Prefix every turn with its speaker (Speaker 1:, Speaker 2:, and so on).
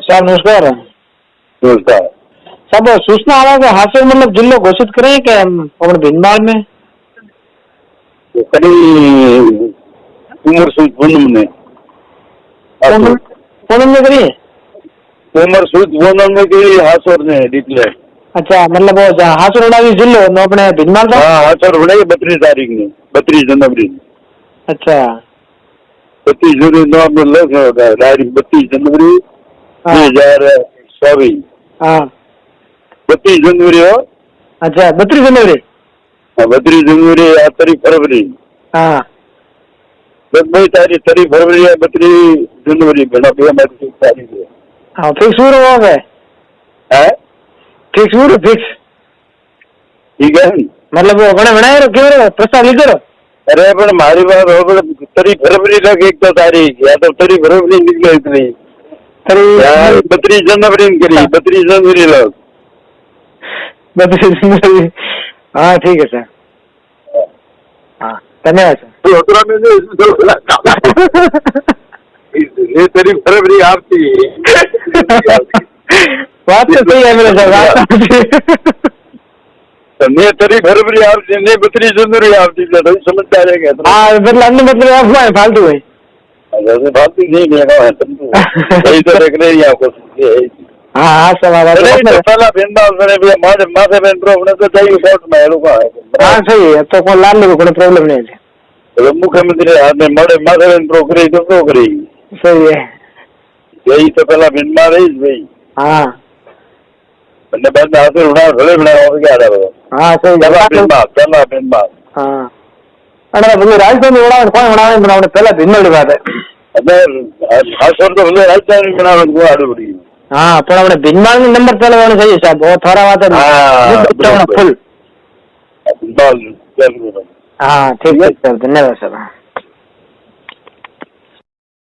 Speaker 1: साहब नमस्कार।
Speaker 2: नमस्कार
Speaker 1: साहब सूचना आवा कि हासिल मतलब जिलो घोषित करें कि अपने भिंडमाल में
Speaker 2: तो करीब उमर सूद पूनम ने
Speaker 1: पूनम में करिए।
Speaker 2: उमर सूद पूनम में की हासोर ने डिक्लेयर।
Speaker 1: अच्छा मतलब वो हासिल उड़ावी जिलो नो अपने भिंडमाल था।
Speaker 2: हाँ हासोर बनाई 32 तारीख ने 32 जनवरी।
Speaker 1: अच्छा
Speaker 2: 32 जनवरी नो अपने लग होगा डायरेक्ट 32 जनवरी 2024।
Speaker 1: हाँ
Speaker 2: 32 जनवरी हो।
Speaker 1: अच्छा 32 जनवरी।
Speaker 2: 32 जनवरी या 3 फरवरी।
Speaker 1: हाँ
Speaker 2: 32 तारीख 3 फरवरी या 32 जनवरी बना भी हमारी तारीख है।
Speaker 1: हाँ फिक्स पूरा हो गए।
Speaker 2: है
Speaker 1: फिक्स पूरा फिक्स।
Speaker 2: ठीक है
Speaker 1: मतलब वो बने बनाए रो क्यों प्रस्ताव लिख करो।
Speaker 2: अरे पर हमारी बात हो 3 फरवरी तक एक तो तारीख या तो 3 फरवरी निकले इतनी 32 जनवरी करी 32 जनवरी लोग
Speaker 1: 32 जनवरी। हाँ ठीक है सर। हाँ धन्यवाद सर।
Speaker 2: ये 3 फरवरी आपकी
Speaker 1: बात तो सही है मेरे सर।
Speaker 2: मैं 3 फरवरी आपकी नहीं 32 जनवरी आपकी समझ आ जाएगा।
Speaker 1: हाँ मतलब अन्य मतलब अफवाह है फालतू है।
Speaker 2: फालतू नहीं लेगा है सही तो देख रहे हैं आपको।
Speaker 1: हाँ हाँ सवाल है
Speaker 2: पहला बिंदास मैंने भी माथे में प्रॉब्लम तो चाहिए कोर्ट में रुका है।
Speaker 1: हाँ सही है तो कौन लाल लोगों को प्रॉब्लम नहीं है।
Speaker 2: तो मुख्यमंत्री हाथ में मरे माथे में प्रो करी तो प्रो करी
Speaker 1: सही है
Speaker 2: यही तो पहला बिंदा रही भाई।
Speaker 1: हाँ
Speaker 2: मैंने बंद हाथ में उड़ा भले बना हो क्या रहा
Speaker 1: हाँ सही
Speaker 2: पहला बिंदा
Speaker 1: हाँ अरे बोले राजस्थान में उड़ा कौन बनावे बनावे पहला दिन वाली बात है।
Speaker 2: अबे खासतौर तो भले राजस्थान में बनावे को आड़ू पड़ी।
Speaker 1: हाँ पर अपने भिंडमाल में नंबर पहले होना चाहिए साहब बहुत थोड़ा बात है फुल।
Speaker 2: हाँ
Speaker 1: हाँ ठीक है सर धन्यवाद सर।